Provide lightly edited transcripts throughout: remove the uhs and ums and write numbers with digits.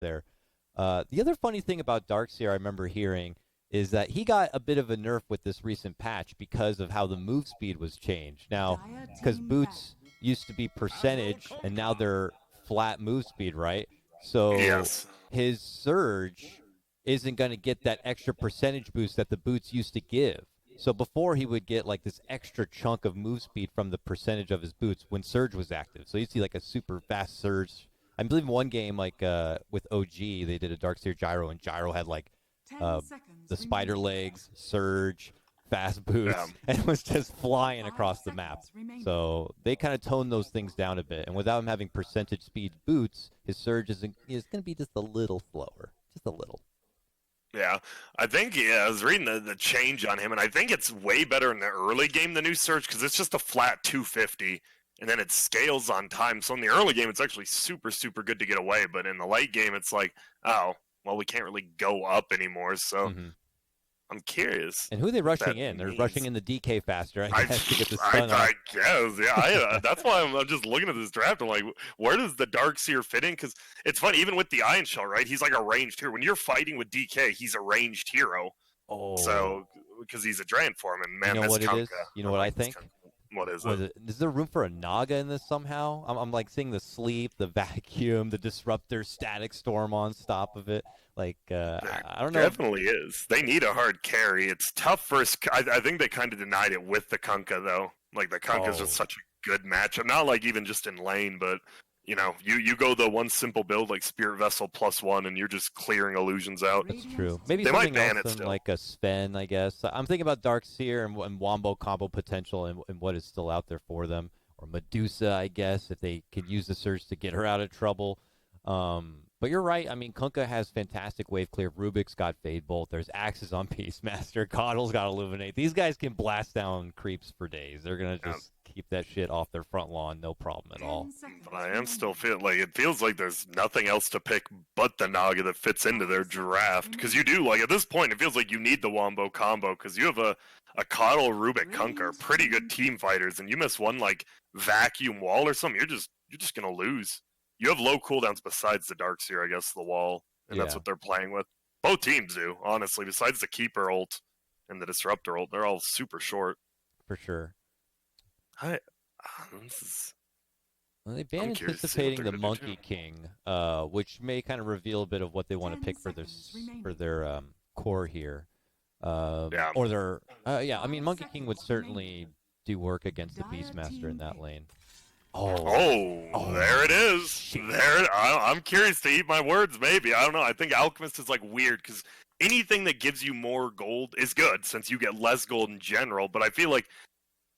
there. The other funny thing about Darkseer I remember hearing is that he got a bit of a nerf with this recent patch because of how the move speed was changed. Now, because boots used to be percentage and now they're flat move speed, right? So Yes. his surge isn't going to get that extra percentage boost that the boots used to give. So before he would get like this extra chunk of move speed from the percentage of his boots when surge was active. So you'd see like a super fast surge. I believe in one game like with OG they did a Darkseer gyro and gyro had like uh, the spider legs, surge, fast Yeah. boots, and was just flying across the map. So they kind of toned those things down a bit, and without him having percentage speed boots, his surge is going to be just a little slower, just a little. Yeah, I think I was reading the change on him, and I think it's way better in the early game, the new Surge, because it's just a flat 250, and then it scales on time. So in the early game, it's actually super, super good to get away, but in the late game, it's like, oh, well, we can't really go up anymore, so Mm-hmm. I'm curious And who are they what that rushing in? They're rushing means. in the DK faster, I I, guess, to get the I, stun off. I guess, yeah. That's why I'm just looking at this draft. I'm like, where does the Darkseer fit in? Because it's funny, even with the Iron Shell, right? He's like a ranged hero. When you're fighting with DK, he's a ranged hero. Oh, So, because he's a drain form, and you man, know this what it is? Kunkka, You know I what I like this think? Kunkka. What is Was it? it? Is there room for a Naga in this somehow? I'm like seeing the sleep, the vacuum, the disruptor, static storm on top of it. Like There I don't know. definitely is. They need a hard carry. It's tough versus. I think they kind of denied it with the Kunkka though. Like the Kunkka's just Oh, such a good matchup. Not like even just in lane, but you go the one simple build like Spirit Vessel +1, and you're just clearing illusions out. that's true. Maybe They might something else ban it than still. like a Sven, I guess. I'm thinking about Darkseer and Wombo combo potential and what is still out there for them. Or Medusa, I guess, if they could use the surge to get her out of trouble. But you're right. I mean, Kunkka has fantastic wave clear. Rubik's got Fade Bolt. There's Axes on Beastmaster. Coddle's got Illuminate. These guys can blast down creeps for days. They're going to Yeah. just keep that shit off their front lawn. No problem at all. But I am still feeling like it feels like there's nothing else to pick but the Naga that fits into their draft. Because you do, like, at this point, it feels like you need the Wombo combo because you have a Coddle Rubik Kunkka are pretty good team fighters, and you miss one, like, vacuum wall or something, you're just going to lose. You have low cooldowns besides the Darkseer, I guess, the wall, and that's Yeah, what they're playing with. Both teams do, honestly. Besides the Keeper ult and the Disruptor ult, they're all super short. for sure. I, this is, Well, they've been I'm curious to see what anticipating they're the going to do, too. Monkey King, which may kind of reveal a bit of what they want to pick for their core here. Yeah. Or their yeah, I mean Monkey King would certainly do work against the Beastmaster in that lane. Oh, Oh, oh, there it is. shit. I'm curious to eat my words. Maybe I don't know. I think Alchemist is like weird because anything that gives you more gold is good since you get less gold in general. But I feel like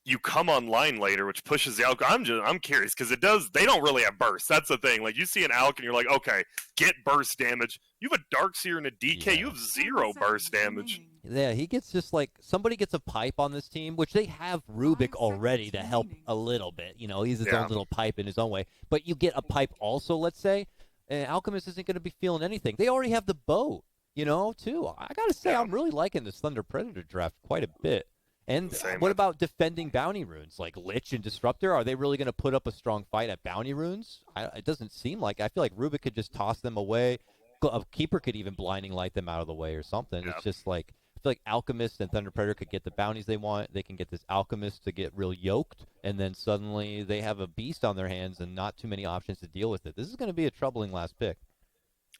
you come online later, which pushes the Alch. I'm curious because it does. They don't really have burst. That's the thing. Like you see an Alch and you're like, okay, get burst damage. You have a Darkseer and a DK. Yeah. You have 0 burst damage. Yeah, he gets just like somebody gets a pipe on this team, which they have Rubik already to help a little bit. You know, he's his Yeah. own little pipe in his own way. But you get a pipe also, let's say, and Alchemist isn't going to be feeling anything. They already have the boat, you know, too. I got to say, Yeah. I'm really liking this Thunder Predator draft quite a bit. And Same. what about defending bounty runes like Lich and Disruptor? Are they really going to put up a strong fight at bounty runes? It doesn't seem like. I feel like Rubik could just toss them away. A Keeper could even blinding light them out of the way or something. Yeah. It's just like I feel like Alchemist and Thunder Predator could get the bounties they want. They can get this Alchemist to get real yoked, and then suddenly they have a beast on their hands and not too many options to deal with it. This is going to be a troubling last pick.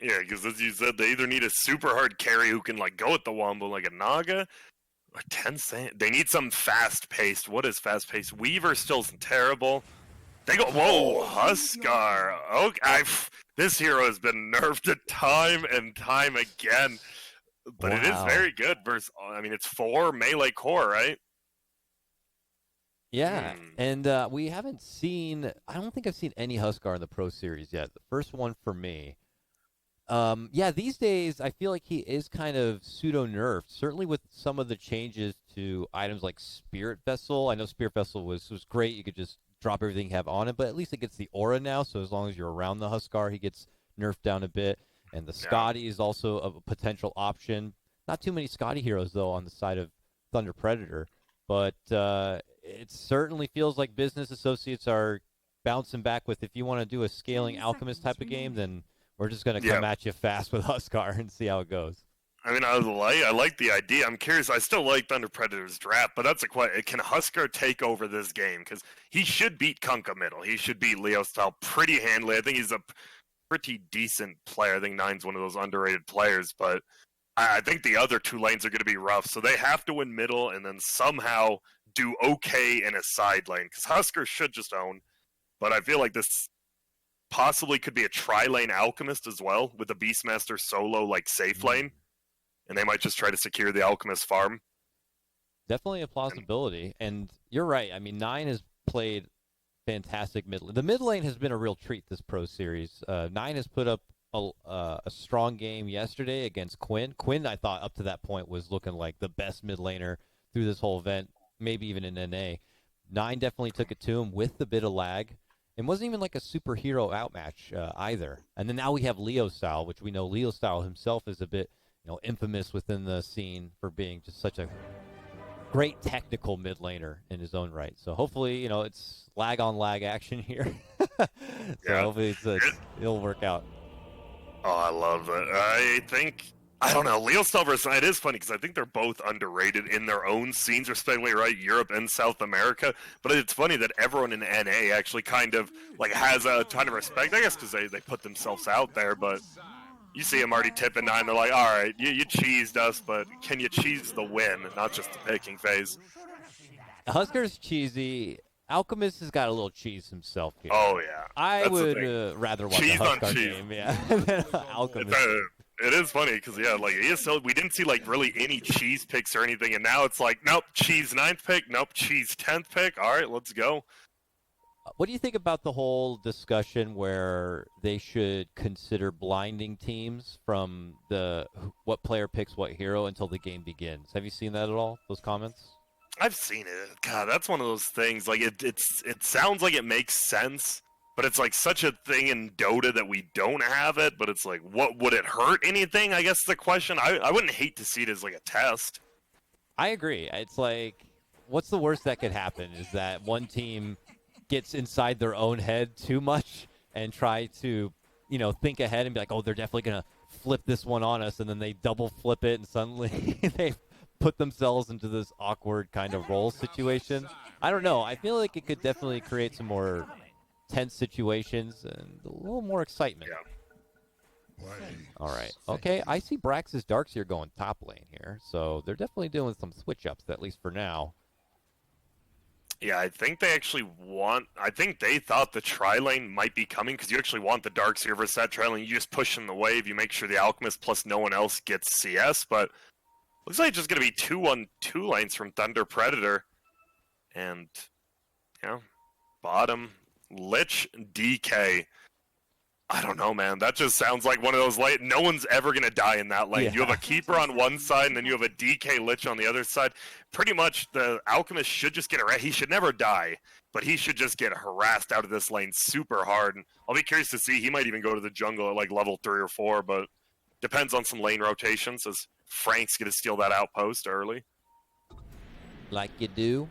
Yeah, because as you said, they either need a super hard carry who can like go at the Wombo like a Naga, or Tencent. They need some fast paced. What is fast paced? Weaver still's terrible. They go, whoa, Huskar. Okay, this hero has been nerfed time and time again, but it is Wow. very good. Versus, I mean, it's 4 melee core, right? Yeah, and we haven't seen. I don't think I've seen any Huskar in the Pro Series yet. The first one for me. Yeah, these days I feel like he is kind of pseudo nerfed. Certainly with some of the changes to items like Spirit Vessel. I know Spirit Vessel was great. You could just drop everything you have on it, but at least it gets the aura now. So as long as you're around the Huskar, he gets nerfed down a bit. And the Scotty is also a potential option. Not too many Scotty heroes though on the side of Thunder Predator, but it certainly feels like business associates are bouncing back with if you want to do a scaling alchemist type of game, then We're just going to Yeah. come at you fast with Huskar and see how it goes. I mean, I like the idea. I'm curious. I still like Thunder Predator's draft, but that's a question. Can Huskar take over this game? Because he should beat Kunkka middle. He should beat Leo Style pretty handily. I think he's a pretty decent player. I think Nine's one of those underrated players, but I think the other two lanes are going to be rough. So they have to win middle and then somehow do okay in a side lane. Because Huskar should just own. But I feel like this possibly could be a tri-lane Alchemist as well with the Beastmaster solo like safe lane. And they might just try to secure the Alchemist farm. Definitely a plausibility. And you're right. I mean, Nine has played fantastic mid lane. The mid lane has been a real treat this Pro Series. Nine has put up a strong game yesterday against Quinn. Quinn, I thought, up to that point was looking like the best mid laner through this whole event, maybe even in NA. Nine definitely took it to him with a bit of lag. It wasn't even like a superhero outmatch either. And then now we have Leo Style, which we know Leo Style himself is a bit infamous within the scene for being just such a great technical mid laner in his own right. So hopefully, it's lag on lag action here. Hopefully it'll work out. Oh, I love it. I don't know, Leo Style versus it is funny because I think they're both underrated in their own scenes, respectively, right? Europe and South America. But it's funny that everyone in NA actually kind of has a ton of respect, I guess, because they put themselves out there. But you see them already tipping 9. They're like, all right, you cheesed us, but can you cheese the win, not just the picking phase? Huskar's cheesy. Alchemist has got a little cheese himself here. Oh, yeah. I would rather watch cheese a Huskar on cheese. game, than Alchemist. It is funny because, we didn't see, really any cheese picks or anything, and now it's like, nope, cheese 9th pick, nope, cheese 10th pick. All right, let's go. What do you think about the whole discussion where they should consider blinding teams from what player picks what hero until the game begins? Have you seen that at all, those comments? I've seen it. God, that's one of those things. It sounds like it makes sense, but it's such a thing in Dota that we don't have it. But it's what would it hurt anything? I guess the question. I wouldn't hate to see it as a test. I agree. It's what's the worst that could happen is that one team gets inside their own head too much and try to, think ahead and be like, oh, they're definitely going to flip this one on us. And then they double flip it and suddenly they put themselves into this awkward kind of role situation. I don't know. I feel like it could definitely create some more tense situations and a little more excitement. Yeah. All right. Okay. I see Brax's Darkseer going top lane here. So they're definitely doing some switch ups, at least for now. Yeah, I think they thought the tri-lane might be coming because you actually want the Darkseer versus that tri-lane. You just push in the wave, you make sure the Alchemist plus no one else gets CS, but looks like it's just going to be 2-1-2 lanes from Thunder Predator. And, bottom, Lich, DK. I don't know, man. That just sounds like one of those late. No one's ever going to die in that lane. Yeah. You have a Keeper on one side, and then you have a DK Lich on the other side. Pretty much, the Alchemist should just get he should never die, but he should just get harassed out of this lane super hard. And I'll be curious to see. He might even go to the jungle at level 3 or 4, but depends on some lane rotations, as Frank's going to steal that outpost early. Like you do.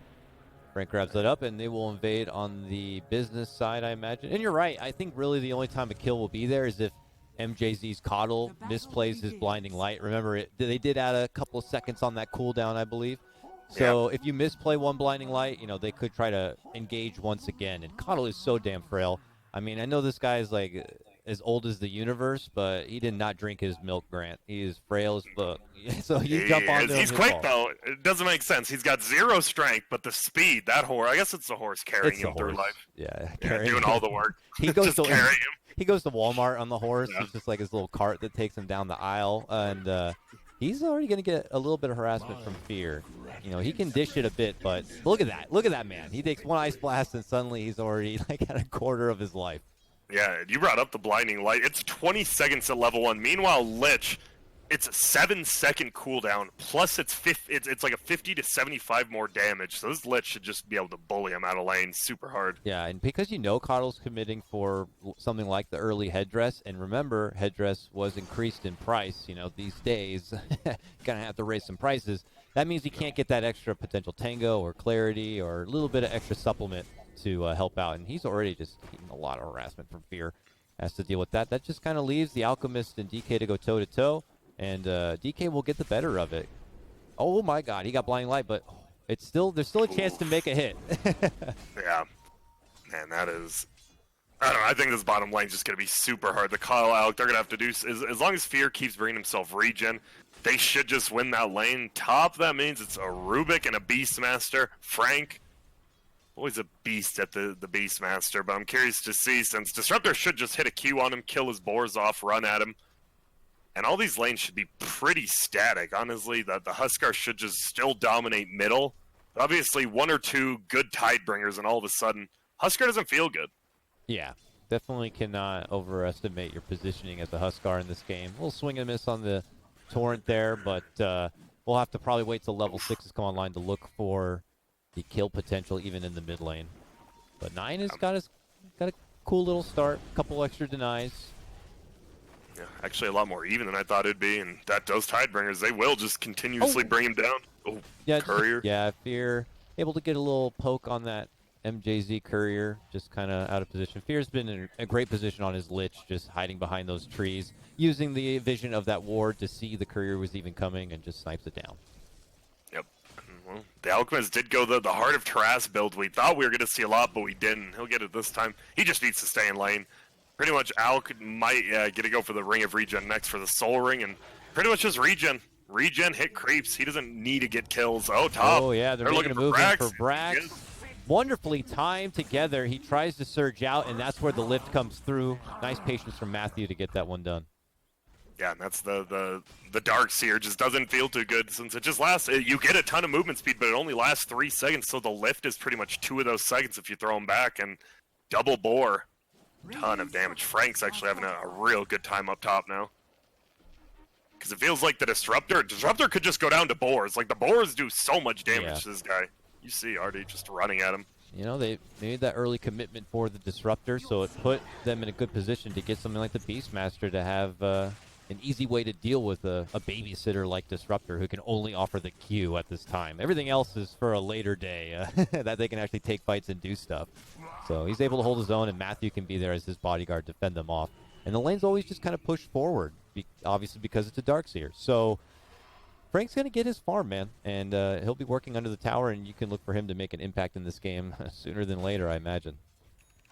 Frank grabs that up, and they will invade on the business side, I imagine. And you're right. I think really the only time a kill will be there is if MJZ's Coddle misplays his blinding light. Remember, they did add a couple of seconds on that cooldown, I believe. So if you misplay one blinding light, they could try to engage once again. And Coddle is so damn frail. I mean, I know this guy is as old as the universe, but he did not drink his milk, Grant. He is frail as fuck. So you jump on him. He's quick, though. It doesn't make sense. He's got 0 strength, but the speed, that horse, I guess it's the horse carrying him through life. Yeah, doing all the work. He goes to carry him. He goes to Walmart on the horse. Yeah. It's just like his little cart that takes him down the aisle. And he's already going to get a little bit of harassment from Fear. He can dish it a bit, but look at that. Look at that man. He takes one Ice Blast, and suddenly he's already at a quarter of his life. Yeah, you brought up the blinding light. It's 20 seconds at level 1. Meanwhile, Lich, it's a 7-second cooldown, plus it's like a 50 to 75 more damage. So this Lich should just be able to bully him out of lane super hard. Yeah, and because Coddle's committing for something like the early headdress, and remember, headdress was increased in price. These days, gonna have to raise some prices. That means he can't get that extra potential tango or clarity or a little bit of extra supplement to help out, and he's already just getting a lot of harassment from Fear. has to deal with that. That just kind of leaves the Alchemist and DK to go toe-to-toe, and DK will get the better of it. Oh, my God. He got Blinding Light, but there's still a chance to make a hit. Yeah. Man, that is... I don't know. I think this bottom lane is just going to be super hard. The Kyle Alec, they're going to have to do... As long as Fear keeps bringing himself regen, they should just win that lane. Top, that means it's a Rubik and a Beastmaster. Frank, always a beast at the Beastmaster, but I'm curious to see, since Disruptor should just hit a Q on him, kill his boars off, run at him. And all these lanes should be pretty static. Honestly, the Huskar should just still dominate middle. Obviously, one or two good Tidebringers, and all of a sudden, Huskar doesn't feel good. Yeah, definitely cannot overestimate your positioning as a Huskar in this game. We'll swing and miss on the Torrent there, but we'll have to probably wait till level 6s come online to look for the kill potential even in the mid lane. But 9 has got a cool little start, couple extra denies. Yeah, actually a lot more even than I thought it'd be, and that does Tidebringers. They will just continuously bring him down. Oh, yeah, Courier. Yeah, Fear able to get a little poke on that MJZ Courier, just kind of out of position. Fear's been in a great position on his Lich, just hiding behind those trees, using the vision of that ward to see the Courier was even coming and just snipes it down. Yep. Well, the Alchemist did go the Heart of Taras build. We thought we were going to see a lot, but we didn't. He'll get it this time. He just needs to stay in lane. Pretty much Alc might get to go for the Ring of Regen next for the Soul Ring, and pretty much just regen. Regen, hit creeps. He doesn't need to get kills. Oh, top. Oh, yeah, they're looking a move in for Brax. Yes. Wonderfully timed together. He tries to surge out, and that's where the lift comes through. Nice patience from Matthew to get that one done. Yeah, and that's the Dark Seer just doesn't feel too good since it just lasts. You get a ton of movement speed, but it only lasts 3 seconds, so the lift is pretty much 2 of those seconds if you throw him back, and double bore. Ton of damage. Frank's actually having a real good time up top now. Because it feels like the Disruptor could just go down to boars. Like, the boars do so much damage to this guy. You see Artie just running at him. You know, they made that early commitment for the Disruptor, so it put them in a good position to get something like the Beastmaster to have an easy way to deal with a babysitter like Disruptor who can only offer the Q at this time. Everything else is for a later day that they can actually take fights and do stuff. So he's able to hold his own, and Matthew can be there as his bodyguard to fend them off. And the lane's always just kind of pushed forward, obviously because it's a Darkseer. So Frank's going to get his farm, man, and he'll be working under the tower, and you can look for him to make an impact in this game sooner than later, I imagine.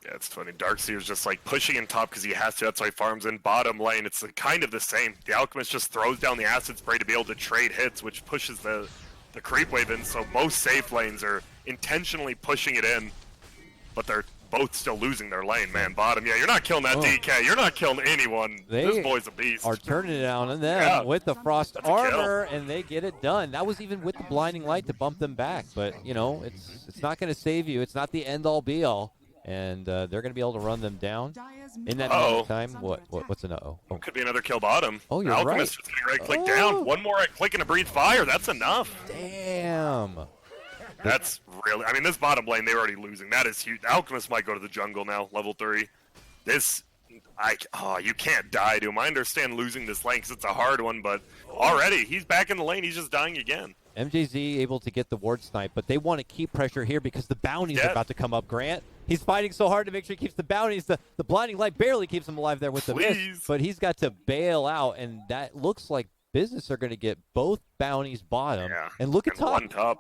Yeah, it's funny. Darkseer's just like pushing in top because he has to. That's why he farms in bottom lane. It's kind of the same. The Alchemist just throws down the Acid Spray to be able to trade hits, which pushes the creep wave in. So both safe lanes are intentionally pushing it in, but they're both still losing their lane, man. Bottom, yeah, you're not killing that DK. You're not killing anyone. This boy's a beast. Are turning it on them with the Frost Armor, and they get it done. That was even with the Blinding Light to bump them back, but, you know, it's not going to save you. It's not the end-all, be-all. And they're going to be able to run them down in that time. What's an uh-oh? Oh. Could be another kill bottom. Oh, you're Alchemist right. Just hitting right-click down. One more right-click and a Breathe Fire. That's enough. Damn. That's really... I mean, this bottom lane, they're already losing. That is huge. Alchemist might go to the jungle now, level 3. This... you can't die to him. I understand losing this lane because it's a hard one, but already, he's back in the lane. He's just dying again. MJZ able to get the ward snipe, but they want to keep pressure here because the bounties are about to come up, Grant. He's fighting so hard to make sure he keeps the bounties. The Blinding Light barely keeps him alive there with the miss, but he's got to bail out, and that looks like Business are going to get both bounties bottom. Yeah. And look at top. One top.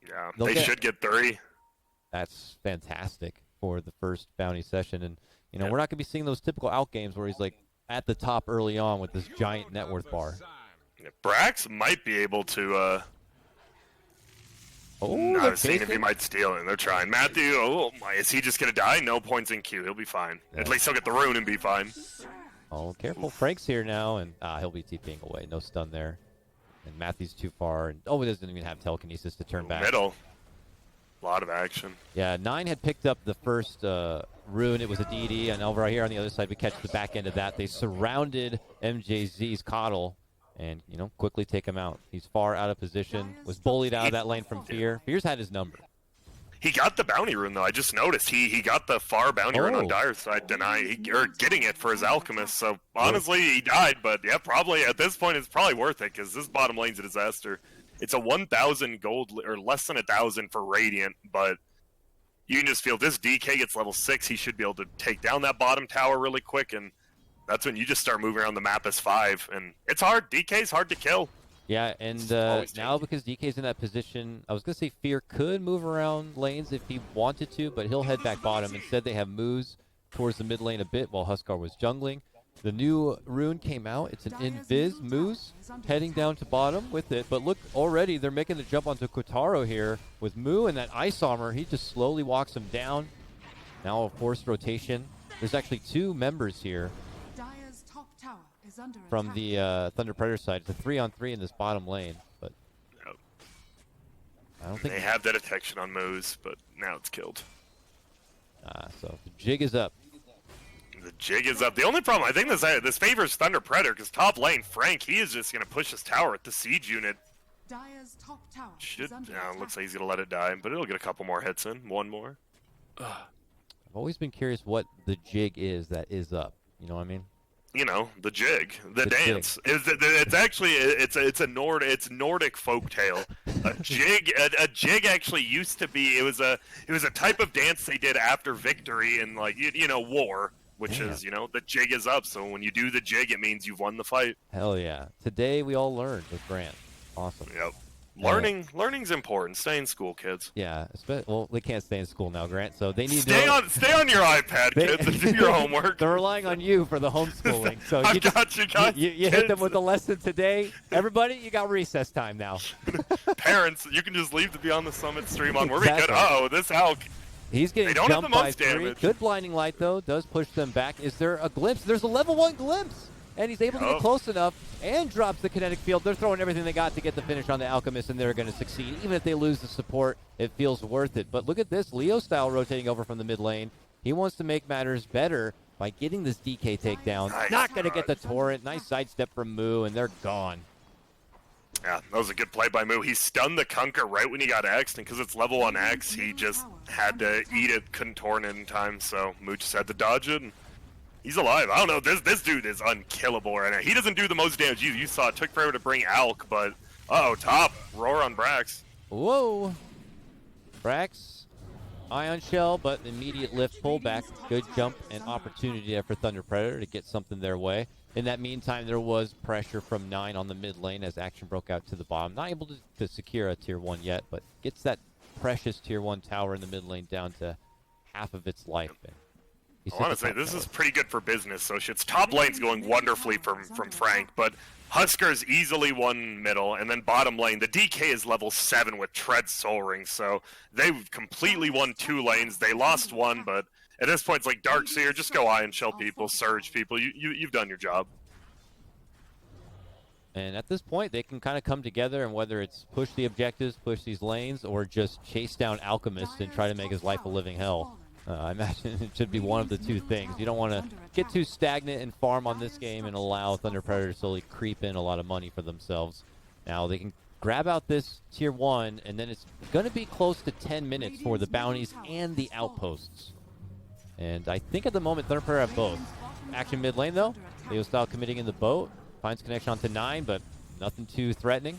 Yeah, they should get 3. That's fantastic for the first bounty session, and you know we're not going to be seeing those typical out games where he's like at the top early on with this giant net worth bar. Yeah, Brax might be able to... I was seeing if he might steal it. They're trying. Matthew, is he just going to die? No points in Q. He'll be fine. Yeah. At least he'll get the rune and be fine. Oh, careful. Frank's here now, and he'll be TPing away. No stun there. And Matthew's too far. And he doesn't even have telekinesis to turn back. Middle. A lot of action. Yeah, 9 had picked up the first rune. It was a DD, and over here on the other side, we catch the back end of that. They surrounded MJZ's Coddle. And, you know, quickly take him out. He's far out of position. Was bullied out of that lane from Fear. Fear's had his number. He got the bounty rune, though. I just noticed. He got the far bounty rune on Dire's side. Or getting it for his Alchemist. So, honestly, he died. But, yeah, probably at this point, it's probably worth it. Because this bottom lane's a disaster. It's a 1,000 gold, or less than 1,000 for Radiant. But you can just feel this DK gets level 6, he should be able to take down that bottom tower really quick, and that's when you just start moving around the map as 5, and it's hard. DK's hard to kill. Yeah, and now because DK's in that position, I was going to say Fear could move around lanes if he wanted to, but he'll head back bottom. Instead, they have moves towards the mid lane a bit while Huskar was jungling. The new rune came out. It's an Invis Moose heading down to bottom with it. But look, already they're making the jump onto Kotaro here with Moo and that Ice Armor. He just slowly walks him down. Now a forced rotation. There's actually 2 members here from the Thunder Predator side. It's a 3-on-3 in this bottom lane, but I don't think they have that detection on Moose, but now it's killed. So the jig is up. The jig is up. The only problem, I think this favors Thunder Predator, because top lane, Frank, he is just going to push his tower at the siege unit. Looks like he's going to let it die, but it'll get a couple more hits in. One more. I've always been curious what the jig is that is up. You know what I mean? You know, the jig, the dance. It's actually it's Nordic folktale. A jig actually used to be it was a type of dance they did after victory in like war, which is the jig is up. So when you do the jig, it means you've won the fight. Hell yeah! Today we all learned with Grant. Awesome. Yep. Learning's important. Stay in school, kids. Yeah, well, they can't stay in school now, Grant. So they need stay on your iPad, kids, and do your homework. They're relying on you for the homeschooling. So you hit them with a lesson today. Everybody, you got recess time now. Parents, you can just leave the Beyond the Summit stream on. We're good. Uh-oh, this Alk. He's getting jumped by 3. Good blinding light though does push them back. Is there a glimpse? There's a level 1 glimpse. And he's able to get close enough and drops the kinetic field. They're throwing everything they got to get the finish on the Alchemist, and they're going to succeed. Even if they lose the support, it feels worth it. But look at this. Leo style rotating over from the mid lane. He wants to make matters better by getting this DK takedown. Nice. Not going to get the torrent. Nice sidestep from Moo, and they're gone. Yeah, that was a good play by Moo. He stunned the Kunkka right when he got X'd, and because it's level 1 X, he just had to eat it, couldn't torrent it in time, so Moo just had to dodge it. And he's alive. I don't know. This dude is unkillable right now. He doesn't do the most damage. You saw it took forever to bring Alk, but top roar on Brax. Whoa, Brax, Ion Shell, but immediate lift pullback. Good jump and opportunity there for Thunder Predator to get something their way. In that meantime, there was pressure from 9 on the mid lane as action broke out to the bottom. Not able to secure a tier 1 yet, but gets that precious tier 1 tower in the mid lane down to half of its life. I want to say this is pretty good for business, so shit's top lane's going wonderfully from Frank, but Huskar's easily won middle, and then bottom lane, the DK is level 7 with Tread Soul Ring, so they've completely won 2 lanes. They lost 1, but at this point it's like Darkseer, just go Iron Shell people, Surge people, you've done your job. And at this point, they can kind of come together, and whether it's push the objectives, push these lanes, or just chase down Alchemist and try to make his life a living hell. I imagine it should be one of the 2 things. You don't want to get too stagnant and farm on this game and allow Thunder Predator to slowly creep in a lot of money for themselves. Now they can grab out this tier 1, and then it's going to be close to 10 minutes for the bounties and the outposts. And I think at the moment Thunder Predator have both. Action mid lane though. Leo style committing in the boat. Finds connection onto 9, but nothing too threatening.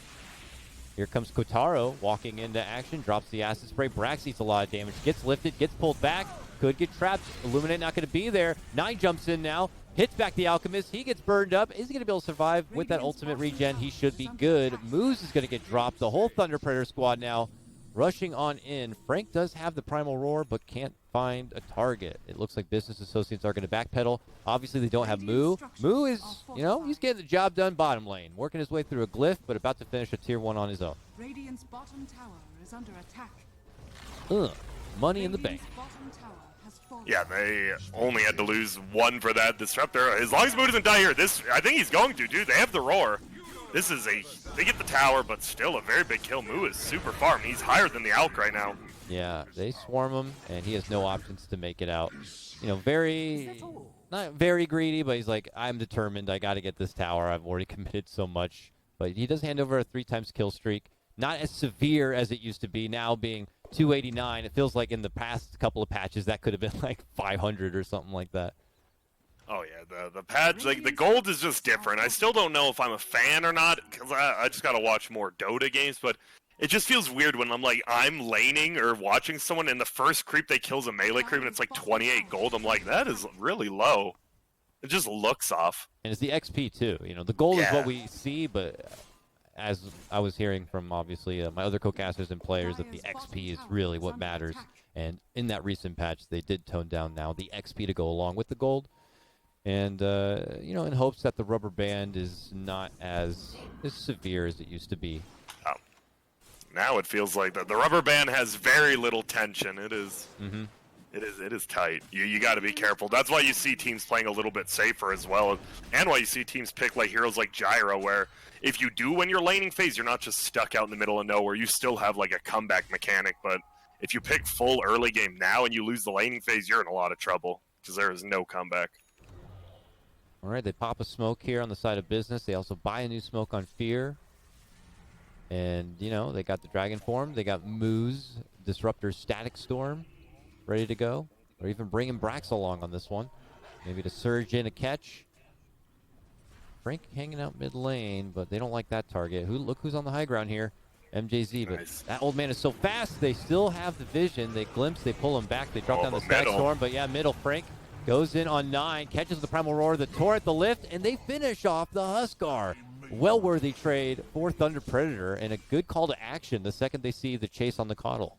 Here comes Kotaro walking into action, drops the acid spray. Brax eats a lot of damage, gets lifted, gets pulled back, could get trapped. Illuminate not going to be there. 9 jumps in now, hits back the Alchemist. He gets burned up. Is he going to be able to survive with that ultimate regen? He should be good. Moose is going to get dropped. The whole Thunder Predator squad now rushing on in. Frank does have the Primal Roar, but can't find a target. It looks like business associates are going to backpedal. Obviously, they don't have Moo. Moo is, he's getting the job done bottom lane, working his way through a glyph, but about to finish a tier 1 on his own. Radiant's bottom tower is under attack. Money in the bank. Yeah, they only had to lose 1 for that disruptor. As long as Moo doesn't die here, I think he's going to, dude. They have the roar. They get the tower, but still a very big kill. Moo is super farm. He's higher than the Alk right now. Yeah, they swarm him, and he has no options to make it out. Not very greedy, but he's like, I'm determined. I got to get this tower. I've already committed so much. But he does hand over a 3 times kill streak. Not as severe as it used to be, now being 289. It feels like in the past couple of patches, that could have been like 500 or something like that. Oh yeah, the patch, like the gold is just different. I still don't know if I'm a fan or not, because I just got to watch more Dota games, but It just feels weird when I'm laning or watching someone and the first creep they kill is a melee creep and it's like 28 gold. I'm like, that is really low. It just looks off. And it's the XP too. You know, the gold is what Yeah. we see, but as I was hearing from obviously my other co-casters and players, that the XP is really what matters. And in that recent patch, they did tone down now the XP to go along with the gold. And, you know, in hopes that the rubber band is not as severe as it used to be. Now it feels like the rubber band has very little tension. It is. Mm-hmm. It is tight. You got to be careful. That's why you see teams playing a little bit safer as well, and why you see teams pick like heroes like Gyro, where if you do when you're laning phase, you're not just stuck out in the middle of nowhere. You still have like a comeback mechanic. But if you pick full early game now and you lose the laning phase, you're in a lot of trouble because there is no comeback. All right, they pop a smoke here on the side of business. They also buy a new smoke on Fear. And, you know, they got the Dragon Form. They got Moose, Disruptor, Static Storm ready to go. Or even bringing Brax along on this one. Maybe to surge in a catch. Frank hanging out mid lane, but they don't like that target. Look who's on the high ground here. MJZ, but Nice. that old man is so fast. They still have the vision. They glimpse, they pull him back. They drop down the Static Storm, but yeah, middle. Frank goes in on 9, catches the Primal Roar, the turret, the lift, and they finish off the Huskar. Well-worthy trade for Thunder Predator, and a good call to action the second they see the chase on the Coddle.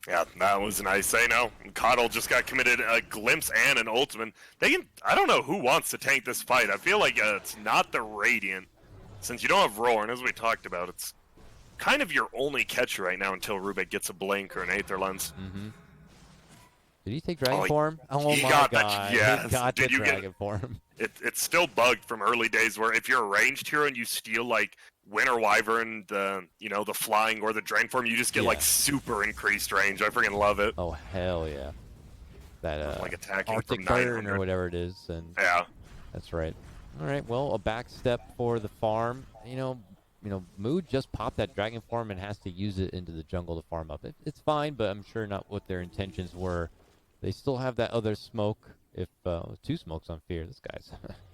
Yeah, that was nice. I know. Coddle just got committed a glimpse and an ultimate. I don't know who wants to tank this fight. I feel like it's not the Radiant. Since you don't have Roar, and as we talked about, it's kind of your only catcher right now until Rubik gets a Blink or an Aether Lens. Mm-hmm. Did he take Dragon Form? Oh he my got god, that, yes. he got Did the you get- Dragon Form. It's still bugged from early days where if you're a ranged hero and you steal like Winter Wyvern, the flying or the Drain Form, you just get like super increased range. I freaking love it. Oh hell yeah. That Like attacking Arctic from Burn 900. or whatever it is, and Yeah. that's right. All right, well, a back step for the farm. You know, Mood just popped that Dragon Form and has to use it into the jungle to farm up. It's fine, but I'm sure not what their intentions were. They still have that other smoke. If 2 smokes on Fear, this guy's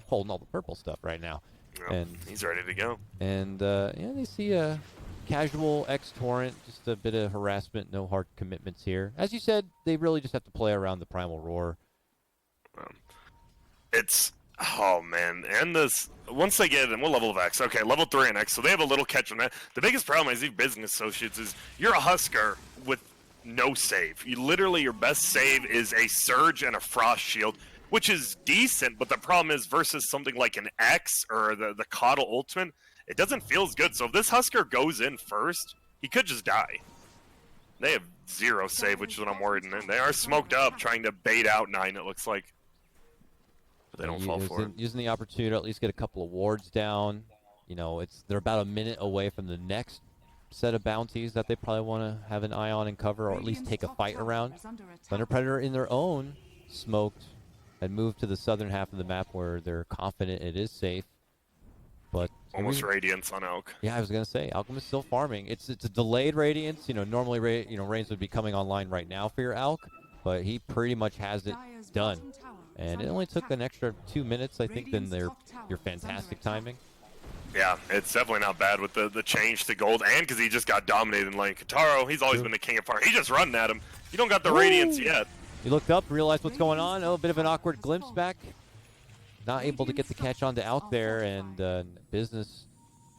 holding all the purple stuff right now. Yeah, And he's ready to go. And, yeah, they see a casual X-Torrent, just a bit of harassment, no hard commitments here. As you said, they really just have to play around the Primal Roar. Oh man, and this once they get in, what level of X? Okay, level 3 and X, so they have a little catch on that. The biggest problem I see with business associates is you're a Husker with no save. Literally your best save is a Surge and a Frost Shield, which is decent, but the problem is versus something like an X or the Coddle Ultimate, it doesn't feel as good. So if this Husker goes in first, he could just die. They have 0 save, which is what I'm worried, and they are smoked up trying to bait out 9, it looks like. But they don't fall for it. Using the opportunity to at least get a couple of wards down. You know, they're about a minute away from the next set of bounties that they probably want to have an eye on and cover, or at least take a fight around. Thunder Predator in their own smoked and moved to the southern half of the map where they're confident it is safe. But Almost Radiance on Elk. yeah, I was gonna say Alchemist still farming. It's a delayed Radiance. You know, normally Rains would be coming online right now for your Alk, but he pretty much has it done. And it only took an extra 2 minutes, I think, than your fantastic timing. Yeah, it's definitely not bad with the change to gold, and because he just got dominated in lane. Kataro, he's always been the king of farm. He just running at him. You don't got the Radiance yet. He looked up, realized what's going on. Oh, a bit of an awkward glimpse back. Not able to get the catch onto Alk there, and Business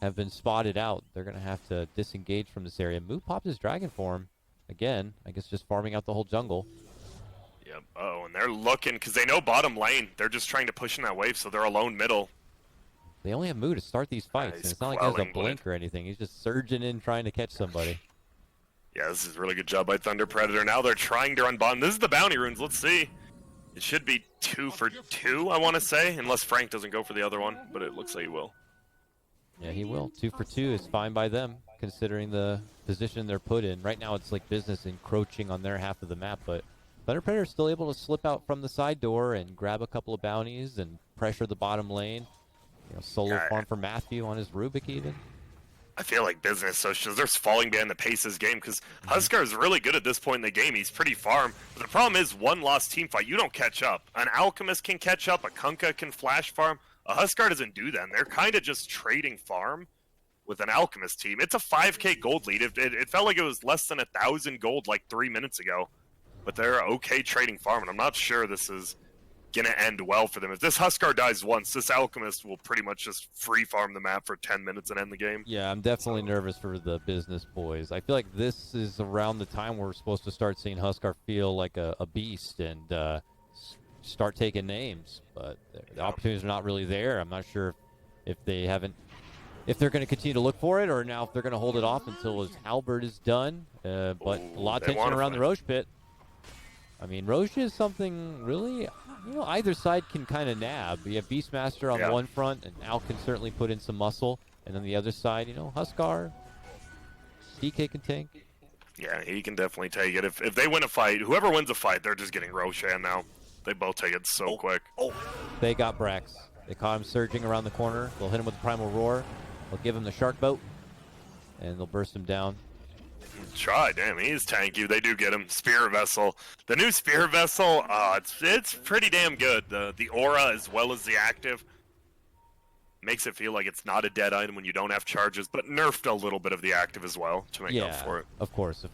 have been spotted out. They're going to have to disengage from this area. Moo popped his Dragon Form. Again, I guess just farming out the whole jungle. Yep. Oh, and they're looking, because they know bottom lane. They're just trying to push in that wave, so they're alone middle. They only have Moo to start these fights, Nice and it's not like he has a quelling blink blade. or anything. He's just surging in trying to catch somebody. Yeah, this is a really good job by Thunder Predator. Now they're trying to run bottom. This is the bounty runes. Let's see. It should be 2 for 2, I want to say, unless Frank doesn't go for the other one, but it looks like he will. Yeah, he will. 2 for 2 is fine by them, considering the position they're put in. Right now, it's like Business encroaching on their half of the map, but Thunder Predator is still able to slip out from the side door and grab a couple of bounties and pressure the bottom lane. You know, solo farm for Matthew on his Rubik even. I feel like Business Associates, they're falling behind the pace of this game because Huskar is really good at this point in the game. He's pretty farm. But the problem is, one lost team fight, you don't catch up. An Alchemist can catch up, a Kunkka can flash farm. A Huskar doesn't do that. And they're kind of just trading farm with an Alchemist team. It's a 5k gold lead. It felt like it was less than 1,000 gold like 3 minutes ago, but they're okay trading farm, and I'm not sure this is gonna end well for them. If this Huskar dies once, this Alchemist will pretty much just free farm the map for 10 minutes and end the game. Yeah, I'm definitely nervous for the business boys. I feel like this is around the time we're supposed to start seeing Huskar feel like a beast and start taking names, but the opportunities are not really there. I'm not sure if they're going to continue to look for it, or now if they're going to hold it off until his halberd is done. But a lot of tension around the Roche pit. I mean, Roche is something really, either side can kind of nab. You have Beastmaster on the one front, and Al can certainly put in some muscle. And then the other side, Huskar, DK can tank. Yeah, he can definitely take it. If they win a fight, whoever wins a fight, they're just getting Roshan now. They both take it so quick. They got Brax. They caught him surging around the corner. They'll hit him with the Primal Roar. They'll give him the Shark Boat, and they'll burst him down. Try, damn, he's tanky. They do get him. Spear Vessel. The new Spear Vessel, it's pretty damn good. The aura as well as the active makes it feel like it's not a dead item when you don't have charges, but nerfed a little bit of the active as well to make up for it. Of course.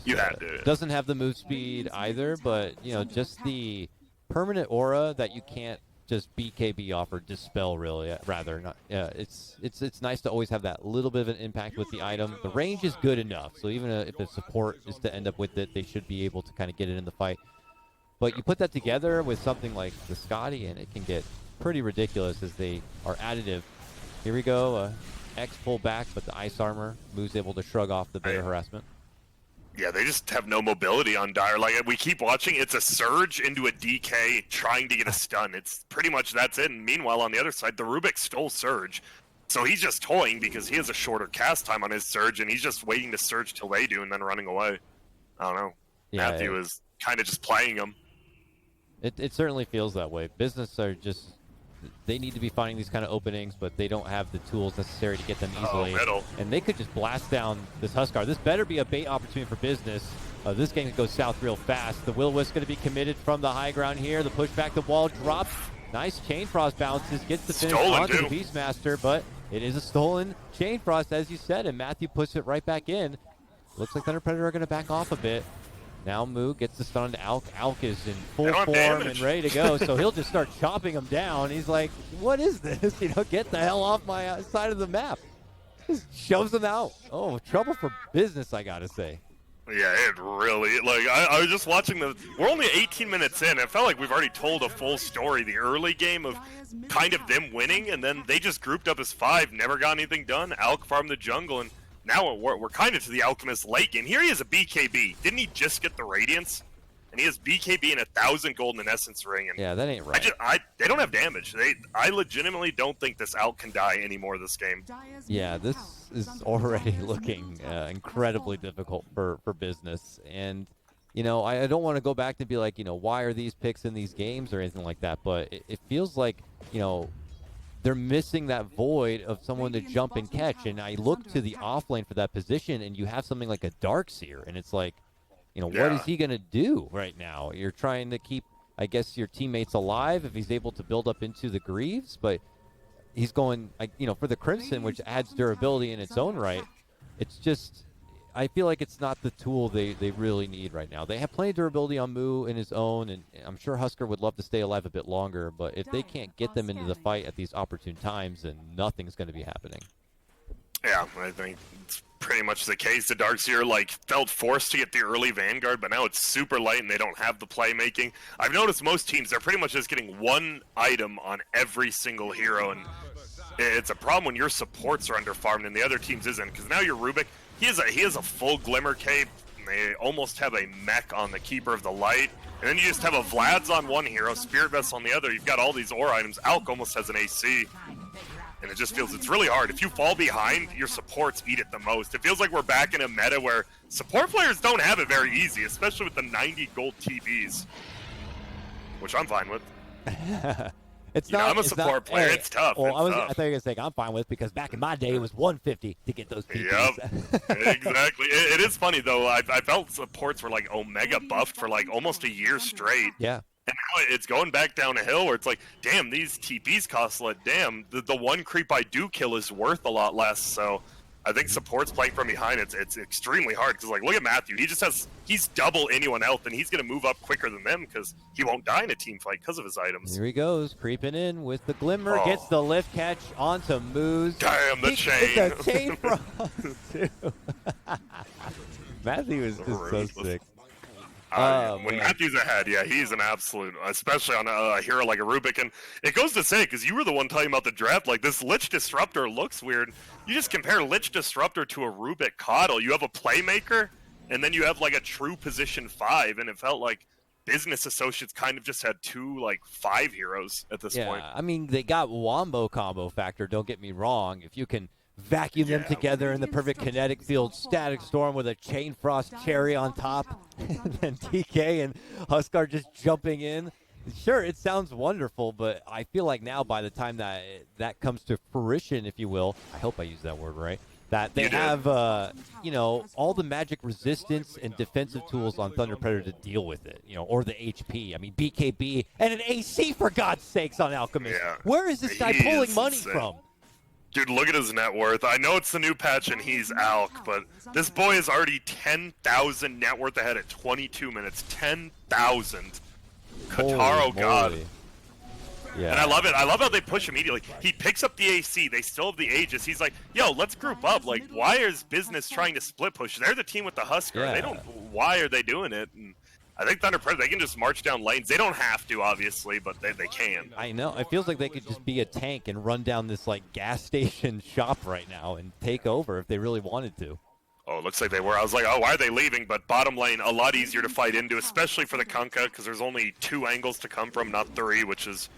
You had to. Doesn't have the move speed either, but just the permanent aura that you can't just BKB off or dispel, really. Rather, not. Yeah, it's nice to always have that little bit of an impact with the item. The range is good enough, so even if the support is to end up with it, they should be able to kind of get it in the fight. But you put that together with something like the Scotty, and it can get pretty ridiculous as they are additive. Here we go. X pull back, but the ice armor moves able to shrug off the bear harassment. Yeah, they just have no mobility on Dire. Like, we keep watching, it's a surge into a DK trying to get a stun. It's pretty much that's it. And meanwhile, on the other side, the Rubik stole Surge. So he's just toying because he has a shorter cast time on his Surge, and he's just waiting to Surge till they do and then running away. I don't know. Yeah, Matthew is kind of just playing him. It certainly feels that way. Business are just... They need to be finding these kind of openings, but they don't have the tools necessary to get them easily. And they could just blast down this Huskar. This better be a bait opportunity for business. This game goes south real fast. The Will-O-Wisp going to be committed from the high ground here. The pushback, the wall drops. Nice Chain Frost bounces. Gets the finish onto the Beastmaster, but it is a stolen Chain Frost, as you said, and Matthew puts it right back in. Looks like Thunder Predator are going to back off a bit. Now Moo gets the stun onto Alk. Alk is in full form and ready to go, so he'll just start chopping him down. He's like, what is this? Get the hell off my side of the map. Just shoves him out. Oh, trouble for business, I gotta say. Yeah, it really, I was just watching we're only 18 minutes in. It felt like we've already told a full story. The early game of kind of them winning, and then they just grouped up as 5, never got anything done. Alk farmed the jungle, and now we're kind of to the Alchemist late game. Here he has a BKB. Didn't he just get the Radiance? And he has BKB and 1,000 gold in an Essence Ring. And yeah, that ain't right. They don't have damage. I legitimately don't think this Alk can die anymore this game. Yeah, this is already looking incredibly difficult for business. And, I don't want to go back and be like, why are these picks in these games or anything like that. But it feels like, they're missing that void of someone to jump and catch. And I look to the offlane for that position, and you have something like a Darkseer, and it's like, what is he going to do right now? You're trying to keep, I guess, your teammates alive if he's able to build up into the Greaves, but he's going, for the Crimson, which adds durability in its own right. It's just, I feel like it's not the tool they really need right now. They have plenty of durability on Moo in his own, and I'm sure Huskar would love to stay alive a bit longer, but if they can't get them into the fight at these opportune times, then nothing's going to be happening. Yeah, I think it's pretty much the case. The Darkseer, felt forced to get the early Vanguard, but now it's super light and they don't have the playmaking. I've noticed most teams, they're pretty much just getting one item on every single hero, and it's a problem when your supports are underfarmed and the other teams isn't, because now your Rubik, he has a full Glimmer Cape, and they almost have a mech on the Keeper of the Light, and then you just have a Vlad's on one hero, Spirit Vessel on the other. You've got all these aura items. Alk almost has an AC, and it just feels it's really hard. If you fall behind, your supports eat it the most. It feels like we're back in a meta where support players don't have it very easy, especially with the 90 gold TBs, which I'm fine with. I'm a support player. It's tough. Well, I thought you were going to say I'm fine with, because back in my day it was 150 to get those TPs. Yep, exactly. It is funny though. I felt supports were Omega buffed for almost a year straight. Yeah. And now it's going back down a hill where it's like, damn, these TPs cost damn, the one creep I do kill is worth a lot less. So I think support's playing from behind. It's extremely hard because like look at Matthew. He's double anyone else, and he's gonna move up quicker than them because he won't die in a team fight because of his items. Here he goes, creeping in with the glimmer. Oh. Gets the lift catch onto Moose. Damn the chain! It's a chain frost too. Matthew is just so Ruthless. sick. When Matthew's ahead, yeah, he's an absolute, especially on a hero like a Rubik. And it goes to say, because you were the one talking about the draft, like this Lich Disruptor looks weird. You just compare Lich Disruptor to a Rubik Coddle. You have a playmaker, and then you have like a true position 5, and it felt like Business Associates kind of just had 2 like 5 heroes at this point. I mean, they got wombo combo factor, don't get me wrong. If you can vacuum them together in the perfect kinetic field, Static Storm with a Chain Frost Cherry on top, and then DK and Huskar just jumping in. Sure, it sounds wonderful, but I feel like now by the time that comes to fruition, if you will, I hope I use that word right, that they have, all the magic resistance and defensive tools on Thunder Predator to deal with it, or the HP. I mean, BKB and an AC, for God's sakes, on Alchemist. Yeah. Where is this guy He pulling is money insane. from? Dude, look at his net worth. I know it's the new patch and he's Alk, but this boy is already 10,000 net worth ahead at 22 minutes. 10,000. Kataro God. Yeah. And I love it. I love how they push immediately. He picks up the AC. They still have the Aegis. He's like, yo, let's group up. Like, why is Business trying to split push? They're the team with the Husker. Yeah. They don't. Why are they doing it? And I think Thunder Predator, they can just march down lanes. They don't have to, obviously, but they can. I know. It feels like they could just be a tank and run down this, like, gas station shop right now and take over if they really wanted to. Oh, it looks like they were. I was like, oh, why are they leaving? But bottom lane, a lot easier to fight into, especially for the Kunkka, because there's only 2 angles to come from, not 3, which is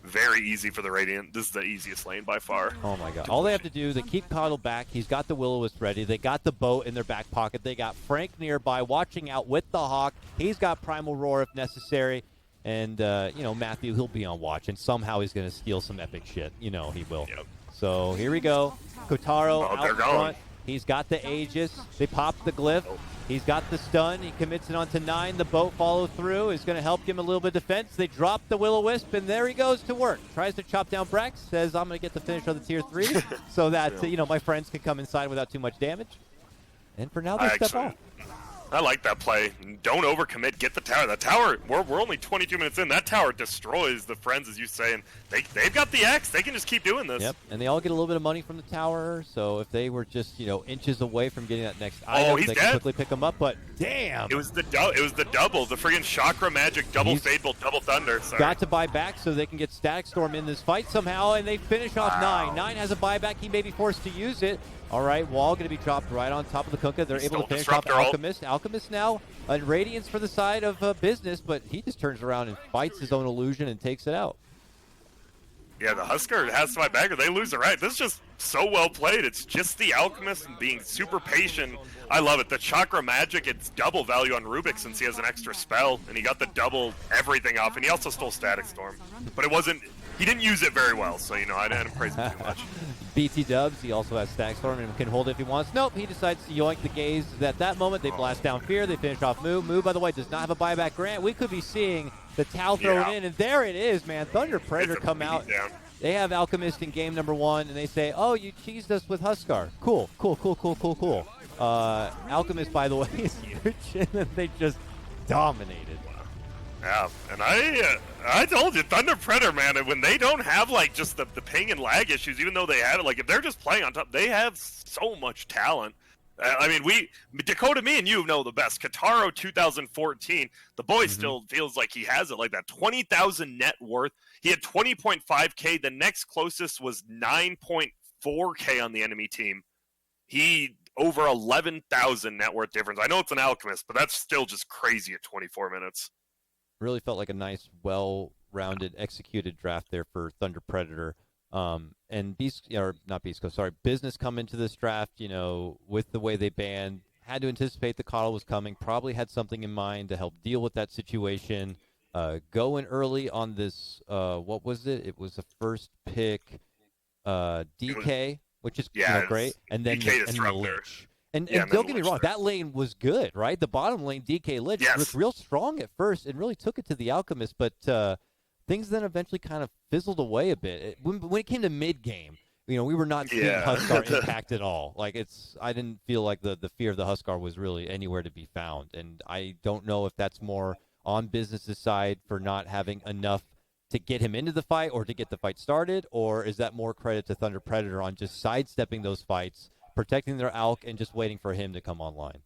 very easy for the Radiant. This is the easiest lane by far. Oh, my God. All they have to do, they keep Coddle back. He's got the Will-O-Wisp ready. They got the boat in their back pocket. They got Frank nearby watching out with the Hawk. He's got Primal Roar if necessary. And, Matthew, he'll be on watch. And somehow he's going to steal some epic shit. He will. Yep. So here we go. Kotaro out they're going. front. He's got the Aegis. They pop the glyph. He's got the stun. He commits it onto 9. The boat follow through is going to help him a little bit of defense. They drop the Will-O-Wisp, and there he goes to work. Tries to chop down Brax. Says, I'm going to get the finish on the tier 3 so that, my friends can come inside without too much damage. And for now, they step off. I like that play. Don't overcommit. Get the tower. The tower, we're only 22 minutes in. That tower destroys the friends, as you say, and they've got the X. They can just keep doing this. Yep, and they all get a little bit of money from the tower, so if they were just, inches away from getting that next item, they can quickly pick them up, but damn! It was the double, the friggin' Chakra Magic, double Fable, double Thunder. Sorry. Got to buy back so they can get Static Storm in this fight somehow, and they finish off 9. 9 has a buyback. He may be forced to use it. All right, Wall going to be dropped right on top of the Kunkka. They're able to finish off Alchemist. Alchemist now on Radiance for the side of Business, but he just turns around and fights his own illusion and takes it out. Yeah, the Husker has to fight back or they lose it right. This is just so well played. It's just the Alchemist and being super patient. I love it. The Chakra Magic, it's double value on Rubik since he has an extra spell, and he got the double everything off, and he also stole Static Storm. But he didn't use it very well, so, I didn't praise him too much. BT Dubs, he also has Static Storm and can hold it if he wants. Nope, he decides to yoink the gaze. At that moment, they blast down Fear. They finish off Moo. Moo, by the way, does not have a buyback grant. We could be seeing the Tau thrown in, and there it is, man. Thunder Predator come out. They have Alchemist in game number 1, and they say, oh, you cheesed us with Huskar. Cool. Alchemist, by the way, is huge, and they just dominated. Yeah, and I told you, Thunder Predator, man, when they don't have, just the ping and lag issues, even though they had it, if they're just playing on top, they have so much talent. Dakota, me and you know the best. Kataro 2014, the boy still feels like he has it, like that 20,000 net worth. He had 20.5K. The next closest was 9.4K on the enemy team. He over 11,000 net worth difference. I know it's an Alchemist, but that's still just crazy at 24 minutes. Really felt like a nice, well-rounded, executed draft there for Thunder Predator. And Business come into this draft, with the way they banned, had to anticipate the Coddle was coming, probably had something in mind to help deal with that situation. Going early on this, what was it? It was the first pick, DK, which is great, and then the Lich. And don't get me wrong, that lane was good, right? The bottom lane, DK Lich, looked real strong at first and really took it to the Alchemist, but things then eventually kind of fizzled away a bit. When it came to mid-game, we were not seeing Yeah. Huskar impact at all. Like I didn't feel like the fear of the Huskar was really anywhere to be found, and I don't know if that's more on business's side for not having enough to get him into the fight or to get the fight started, or is that more credit to Thunder Predator on just sidestepping those fights, protecting their ALK, and just waiting for him to come online?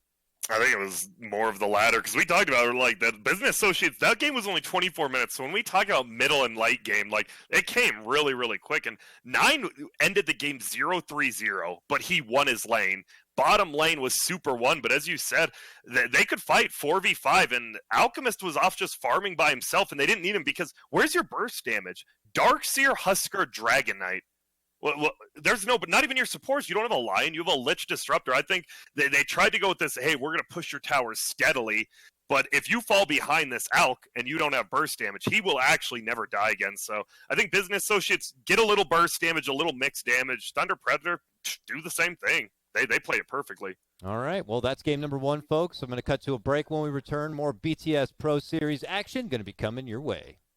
I think it was more of the latter because we talked about it, like the Business Associates. That game was only 24 minutes. So when we talk about middle and late game, like it came really, really quick. And 9 ended the game 0-3-0, but he won his lane. Bottom lane was Super 1, but as you said, they could fight 4v5, and Alchemist was off just farming by himself, and they didn't need him because where's your burst damage? Darkseer, Huskar, Dragon Knight. Well, there's no, but not even your supports. You don't have a Lion. You have a Lich Disruptor. I think they tried to go with this, hey, we're going to push your towers steadily, but if you fall behind this ALK and you don't have burst damage, he will actually never die again. So I think Business Associates get a little burst damage, a little mixed damage. Thunder Predator, do the same thing. They play it perfectly. All right, well, that's game number 1, folks. I'm going to cut to a break. When we return, more BTS Pro Series action going to be coming your way.